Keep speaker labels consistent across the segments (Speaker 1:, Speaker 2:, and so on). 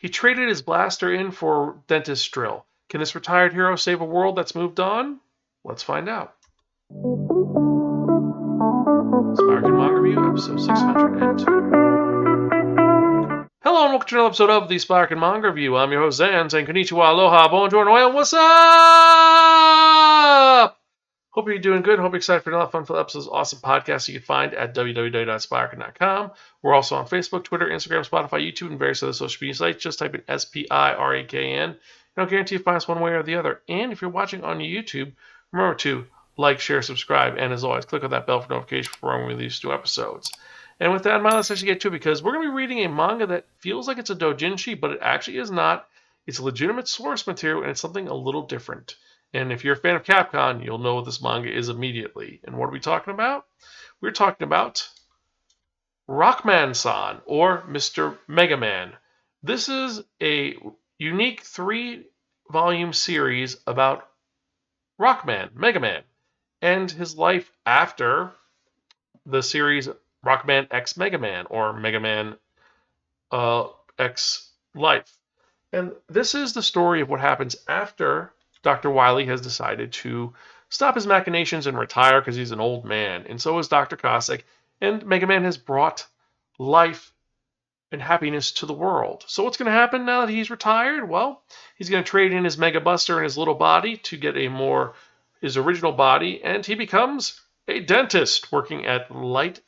Speaker 1: He traded his blaster in for dentist drill. Can this retired hero save a world that's moved on? Let's find out. Spiraken Manga Review, episode 602. Hello and welcome to another episode of the Spiraken Manga Review. I'm your host Zan, saying konnichiwa, aloha, bonjour, and what's up? Hope you're doing good. Hope you're excited for another fun-filled episode of this awesome podcast you can find at www.spiraken.com. We're also on Facebook, Twitter, Instagram, Spotify, YouTube, and various other social media sites. Just type in SPIRAKN, and I'll guarantee you find us one way or the other. And if you're watching on YouTube, remember to like, share, subscribe, and as always, click on that bell for notification for when we release new episodes. And with that in mind, let's actually get to it, because we're going to be reading a manga that feels like it's a doujinshi, but it actually is not. It's a legitimate source material, and it's something a little different. And if you're a fan of Capcom, you'll know what this manga is immediately. And what are we talking about? We're talking about Rockman-san, or Mr. Megaman. This is a unique 3-volume series about Rockman, Megaman, and his life after the series Rockman X Megaman, or Megaman X Life. And this is the story of what happens after Dr. Wily has decided to stop his machinations and retire because he's an old man. And so is Dr. Cossack. And Megaman has brought life and happiness to the world. So what's going to happen now that he's retired? Well, he's going to trade in his Mega Buster and his little body to get his original body. And he becomes a dentist working at Light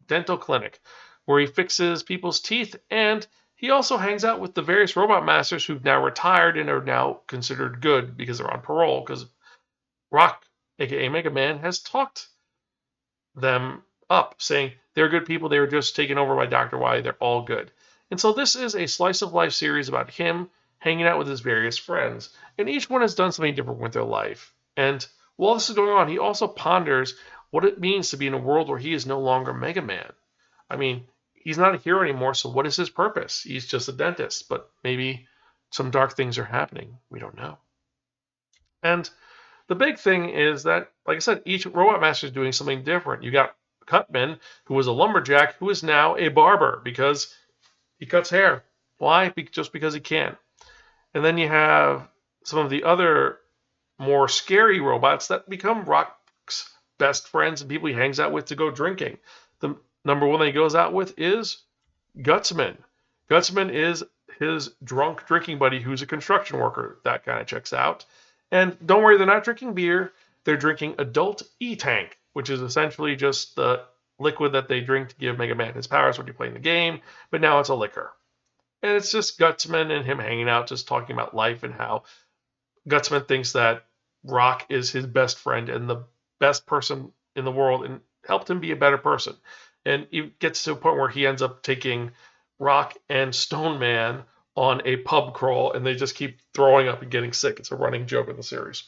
Speaker 1: Dental Clinic, where he fixes people's teeth, and he also hangs out with the various robot masters who've now retired and are now considered good because they're on parole, because Rock, aka Mega Man, has talked them up, saying they're good people, they were just taken over by Dr. Wily, they're all good. And so this is a slice of life series about him hanging out with his various friends, and each one has done something different with their life. And while this is going on, he also ponders what it means to be in a world where he is no longer Mega Man. I mean, he's not a hero anymore, so what is his purpose? He's just a dentist, but maybe some dark things are happening. We don't know. And the big thing is that, like I said, each robot master is doing something different. You got Cutman, who was a lumberjack, who is now a barber because he cuts hair. Why? Just because he can. And then you have some of the other more scary robots that become Rock's best friends and people he hangs out with to go drinking. The number one that he goes out with is Gutsman. Gutsman is his drunk drinking buddy who's a construction worker. That kind of checks out. And don't worry, they're not drinking beer. They're drinking adult E-Tank, which is essentially just the liquid that they drink to give Mega Man his powers when you're playing the game, but now it's a liquor. And it's just Gutsman and him hanging out, just talking about life and how Gutsman thinks that Rock is his best friend and the best person in the world and helped him be a better person. And it gets to a point where he ends up taking Rock and Stone Man on a pub crawl, and they just keep throwing up and getting sick. It's a running joke in the series.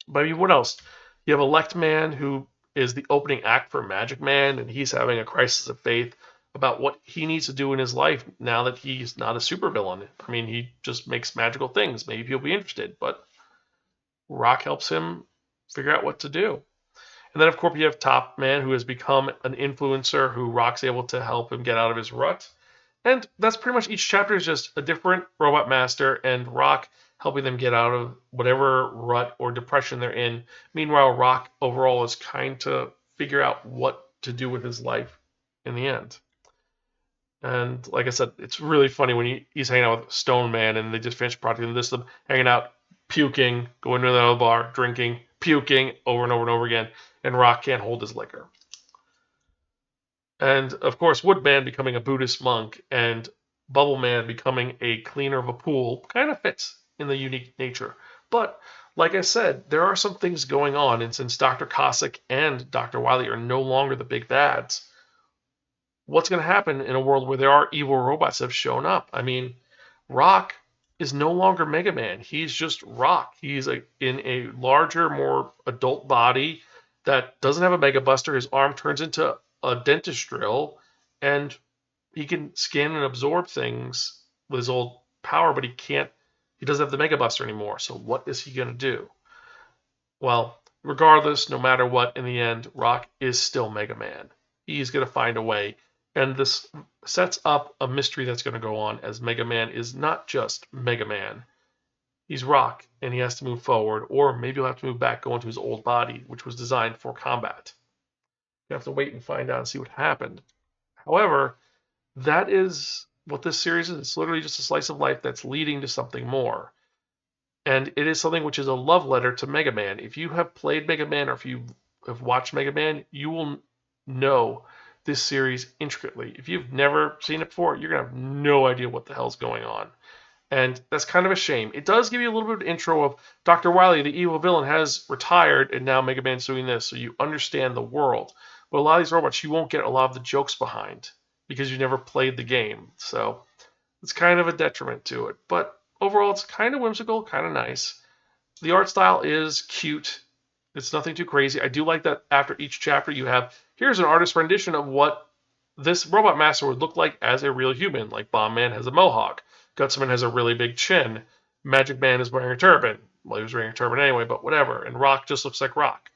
Speaker 1: But I mean, what else? You have Elect Man, who is the opening act for Magic Man, and he's having a crisis of faith about what he needs to do in his life now that he's not a supervillain. I mean, he just makes magical things. Maybe he'll be interested, but Rock helps him figure out what to do. And then, of course, you have Top Man, who has become an influencer who Rock's able to help him get out of his rut. And that's pretty much each chapter is just a different robot master and Rock helping them get out of whatever rut or depression they're in. Meanwhile, Rock overall is trying to figure out what to do with his life in the end. And like I said, it's really funny when he's hanging out with Stone Man and they just finish a project and this them hanging out, puking, going to another bar, drinking, puking over and over and over again, and Rock can't hold his liquor. And of course, Woodman becoming a Buddhist monk and Bubble Man becoming a cleaner of a pool kind of fits in the unique nature. But like I said, there are some things going on, and since Dr. Cossack and Dr. Wily are no longer the big bads, what's going to happen in a world where there are evil robots that have shown up? I mean, Rock is no longer Mega Man. He's just Rock. He's in a larger, more adult body that doesn't have a Mega Buster. His arm turns into a dentist drill, and he can scan and absorb things with his old power, but he doesn't have the Mega Buster anymore. So what is he going to do? Well, regardless, no matter what, in the end, Rock is still Mega Man. He's going to find a way, And this sets up a mystery that's going to go on, as Mega Man is not just Mega Man. He's Rock, and he has to move forward, or maybe he'll have to move back, go into his old body, which was designed for combat. You have to wait and find out and see what happened. However, that is what this series is. It's literally just a slice of life that's leading to something more. And it is something which is a love letter to Mega Man. If you have played Mega Man, or if you have watched Mega Man, you will know this series intricately. If you've never seen it before, you're going to have no idea what the hell's going on. And that's kind of a shame. It does give you a little bit of intro of Dr. Wily, the evil villain, has retired, and now Mega Man's doing this, so you understand the world. But a lot of these robots, you won't get a lot of the jokes behind because you never played the game. So it's kind of a detriment to it. But overall, it's kind of whimsical, kind of nice. The art style is cute. It's nothing too crazy. I do like that after each chapter you have, here's an artist rendition of what this Robot Master would look like as a real human. Like Bomb Man has a mohawk. Gutsman has a really big chin. Magic Man is wearing a turban. Well, he was wearing a turban anyway, but whatever. And Rock just looks like Rock.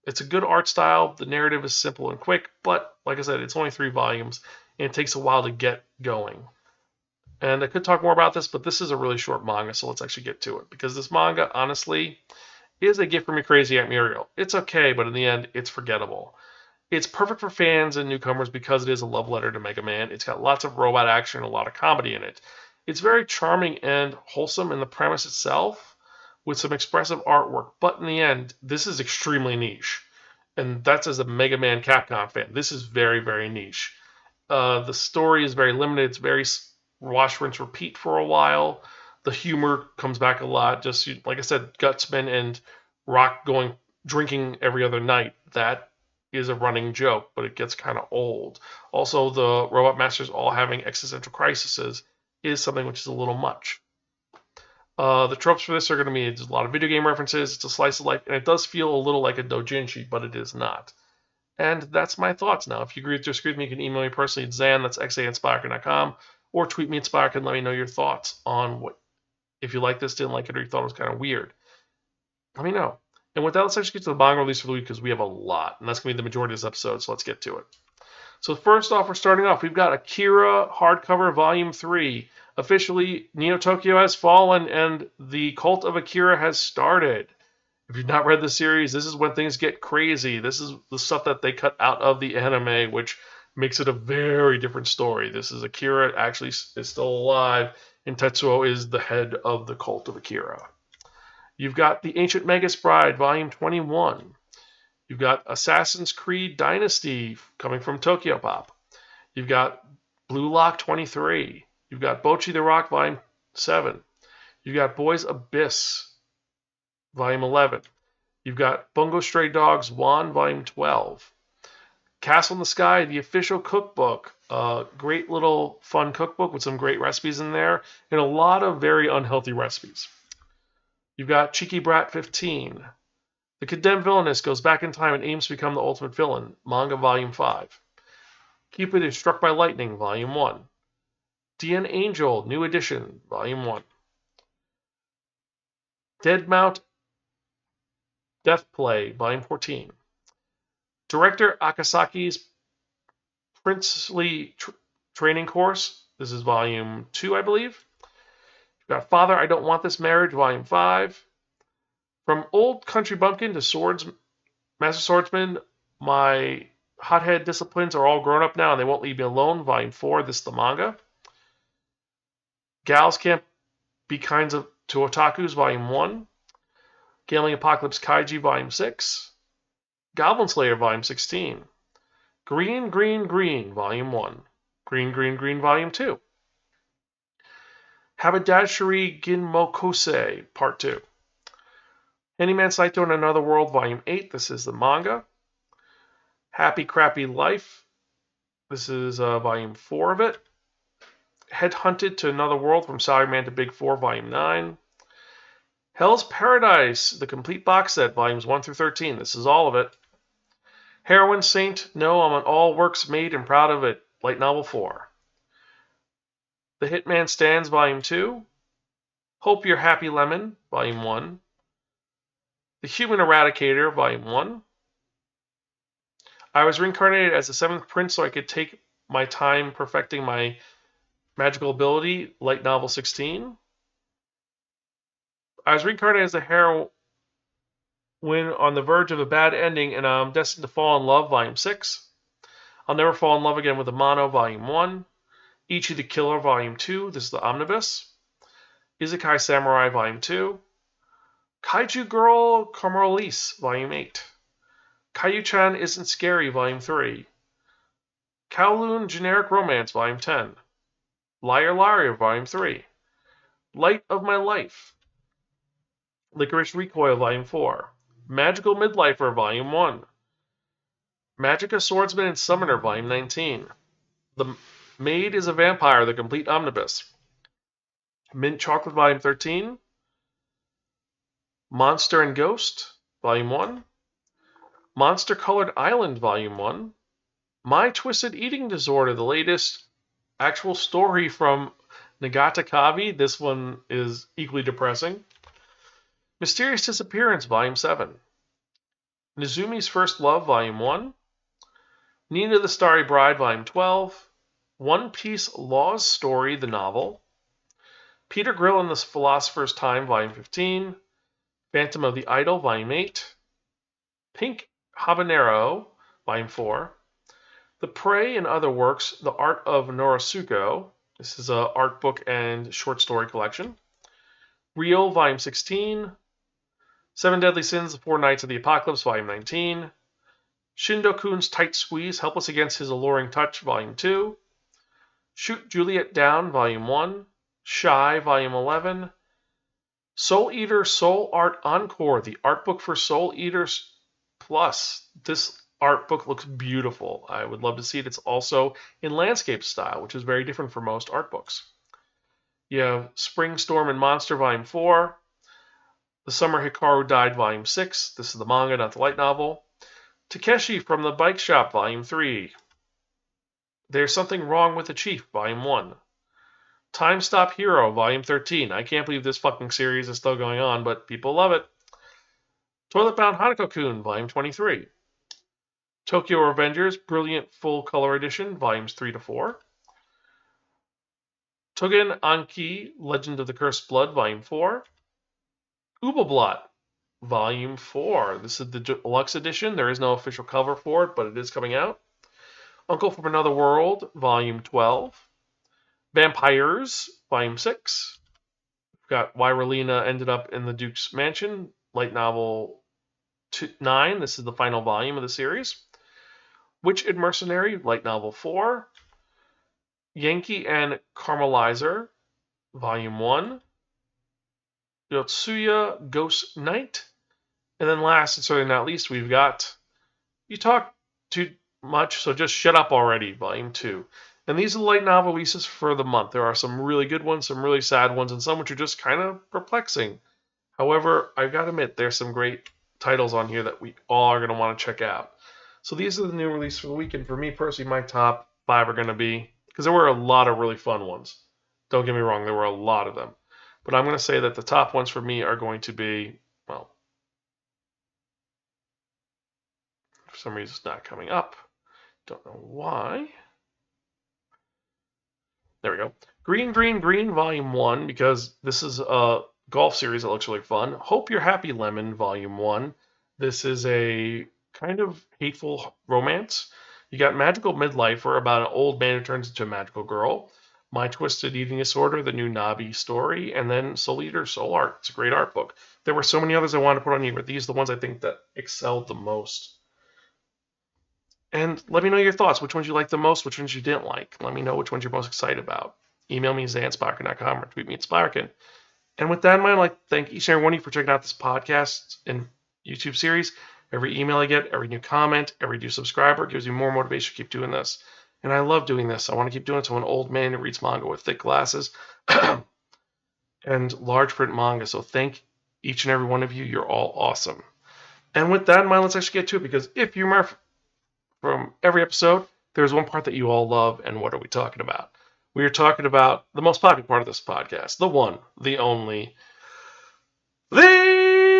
Speaker 1: It's a good art style. The narrative is simple and quick, but like I said, it's only 3 volumes, and it takes a while to get going. And I could talk more about this, but this is a really short manga, so let's actually get to it. Because this manga, honestly, is a gift from your crazy Aunt Muriel. It's okay, but in the end, it's forgettable. It's perfect for fans and newcomers because it is a love letter to Mega Man. It's got lots of robot action and a lot of comedy in it. It's very charming and wholesome in the premise itself, with some expressive artwork. But in the end, this is extremely niche. And that's as a Mega Man Capcom fan. This is very, very niche. The story is very limited. It's very wash, rinse, repeat for a while. The humor comes back a lot. Just like I said, Gutsman and Rock drinking every other night. That is a running joke, but it gets kind of old. Also, the Robot Masters all having existential crises is something which is a little much. The tropes for this are going to be a lot of video game references. It's a slice of life, and it does feel a little like a doujinshi, but it is not. And that's my thoughts now. If you agree or disagree with me, you can email me personally at Zan, that's xa@Spiraken.com, or tweet me at Spiraken and let me know your thoughts on what, if you like this, didn't like it, or you thought it was kind of weird. Let me know. And with that, let's actually get to the manga release for the week because we have a lot, and that's going to be the majority of this episode, so let's get to it. So first off, we're starting off. We've got Akira hardcover volume 3. Officially, Neo Tokyo has fallen and the cult of Akira has started. If you've not read the series, this is when things get crazy. This is the stuff that they cut out of the anime, which makes it a very different story. This is Akira actually is still alive, and Tetsuo is the head of the cult of Akira. You've got The Ancient Magus Bride, volume 21. You've got Assassin's Creed Dynasty coming from Tokyo Pop. You've got Blue Lock 23. You've got Bocchi the Rock, volume 7. You've got Boys Abyss, volume 11. You've got Bungo Stray Dogs 1, volume 12. Castle in the Sky, the official cookbook. Great little fun cookbook with some great recipes in there and a lot of very unhealthy recipes. You've got Cheeky Brat 15. The Condemned Villainess goes back in time and aims to become the ultimate villain. Manga volume 5. Cupid is Struck by Lightning, volume 1. DN Angel, new edition, volume 1. Dead Mount Death Play, volume 14. Director Akasaki's Princely Training Course. This is volume 2, I believe. You've got Father, I Don't Want This Marriage, volume 5. From Old Country Bumpkin to Master Swordsman, my hothead disciplines are all grown up now and they won't leave me alone, volume 4. This is the manga. Gals Can't Be Kinds to Otakus, volume 1. Gambling Apocalypse Kaiji, volume 6. Goblin Slayer, volume 16. Green, Green, Green, volume 1. Green, Green, Green, volume 2. Haberdashery Ginmokose, part 2. Handyman Saito in Another World, volume 8. This is the manga. Happy Crappy Life. This is volume 4 of it. Headhunted to Another World from Salaryman to Big 4, volume 9. Hell's Paradise, the complete box set, volumes 1 through 13. This is all of it. Heroine Saint, no, I'm an all works made and proud of it. Light novel 4. The Hitman Stands, volume 2. Hope You're Happy Lemon, volume 1. The Human Eradicator, volume 1. I was reincarnated as the 7th prince so I could take my time perfecting my magical ability, light novel 16. I was reincarnated as a heroine on the verge of a bad ending, and I'm destined to fall in love, volume 6. I'll never fall in love again with a mono, volume 1. Ichi the Killer, volume 2. This is the omnibus. Isekai Samurai, volume 2. Kaiju Girl Camarolise, volume 8. Caillou-chan Isn't Scary, volume 3. Kowloon Generic Romance, volume 10. Liar Liar, volume 3. Light of My Life. Licorice Recoil, volume 4. Magical Midlifer, volume 1. Magica Swordsman and Summoner, volume 19. The Maid is a Vampire, the complete omnibus. Mint Chocolate, volume 13. Monster and Ghost, volume 1. Monster Colored Island, volume 1. My Twisted Eating Disorder, the latest actual story from Nagata Kavi. This one is equally depressing. Mysterious Disappearance, volume 7. Nizumi's First Love, volume 1. Nina the Starry Bride, volume 12. One Piece Law's Story, the novel. Peter Grill and the Philosopher's Time, volume 15. Phantom of the Idol, volume 8. Pink Habanero, volume 4. The Prey and Other Works, The Art of Norisuko. This is an art book and short story collection. Rio, volume 16. Seven Deadly Sins, The Four Nights of the Apocalypse, volume 19. Shindo-kun's Tight Squeeze, Helpless Against His Alluring Touch, volume 2. Shoot Juliet Down, volume 1. Shy, volume 11. Soul Eater Soul Art Encore, the art book for Soul Eaters Plus. This art book looks beautiful. I would love to see it. It's also in landscape style, which is very different from most art books. You have Spring Storm and Monster, volume 4. The Summer Hikaru Died, volume 6. This is the manga, not the light novel. Takeshi from the Bike Shop, volume 3. There's Something Wrong with the Chief, volume 1. Time Stop Hero, volume 13. I can't believe this fucking series is still going on, but people love it. Toilet Bound Hanako-kun, volume 23. Tokyo Revengers, Brilliant Full Color Edition, volumes 3 to 4. Togen Anki, Legend of the Cursed Blood, volume 4. Uberblot, volume 4. This is the deluxe edition. There is no official cover for it, but it is coming out. Uncle from Another World, volume 12. Vampires, volume 6. We've got Why Relina Ended Up in the Duke's Mansion, light novel 9. This is the final volume of the series. Witch and Mercenary, light novel 4. Yankee and Caramelizer, volume 1. Yotsuya Ghost Knight. And then last and certainly not least, we've got You Talk Too Much, So Just Shut Up Already, volume 2. And these are the light novel releases for the month. There are some really good ones, some really sad ones, and some which are just kind of perplexing. However, I've got to admit, there's some great titles on here that we all are going to want to check out. So these are the new releases for the week, and for me personally, my top 5 are going to be, because there were a lot of really fun ones. Don't get me wrong, there were a lot of them. But I'm going to say that the top ones for me are going to be, well, for some reason it's not coming up. Don't know why. There we go. Green, Green, Green, Volume 1, because this is a golf series that looks really fun. Hope You're Happy, Lemon, Volume 1. This is a kind of hateful romance. You got Magical Midlifer, about an old man who turns into a magical girl. My Twisted Eating Disorder, the new Nabi story, and then Soul Eater, Soul Art. It's a great art book. There were so many others I wanted to put on here, but these are the ones I think that excelled the most. And let me know your thoughts. Which ones you liked the most, which ones you didn't like. Let me know which ones you're most excited about. Email me, zan@spiraken.com, or tweet me at Spiraken. And with that in mind, I'd like to thank each and every one of you for checking out this podcast and YouTube series. Every email I get, every new comment, every new subscriber gives me more motivation to keep doing this. And I love doing this. I want to keep doing it to an old man who reads manga with thick glasses and large print manga. So thank each and every one of you. You're all awesome. And with that in mind, let's actually get to it, because if you remember from every episode, there's one part that you all love. And what are we talking about? We are talking about the most popular part of this podcast, the one, the only, the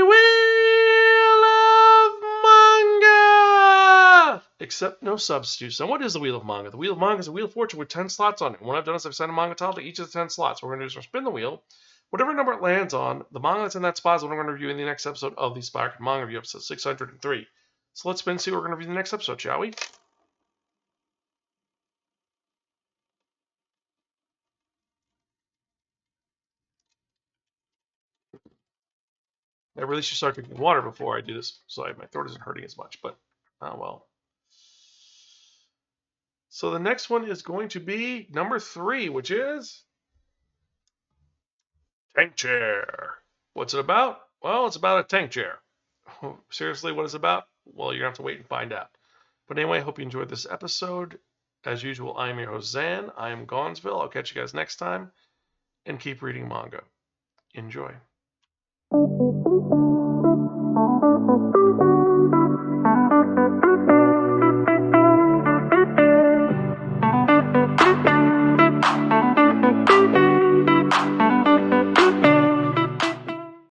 Speaker 1: Wheel of Manga! Except no substitutes. Now, what is the Wheel of Manga? The Wheel of Manga is a Wheel of Fortune with 10 slots on it. What I've done is I've set a manga title to each of the 10 slots. What we're going to do is spin the wheel. Whatever number it lands on, the manga that's in that spot is what I'm going to review in the next episode of the Spiraken Manga Review, episode 603. So let's spin and see what we're going to review in the next episode, shall we? I really should start drinking water before I do this, so my throat isn't hurting as much, but oh well. So the next one is going to be number 3, which is Tank Chair. What's it about? Well, it's about a tank chair. Seriously, what is it about? Well, you're going to have to wait and find out. But anyway, I hope you enjoyed this episode. As usual, I am your host, Zan. I am Gonzville. I'll catch you guys next time. And keep reading manga. Enjoy.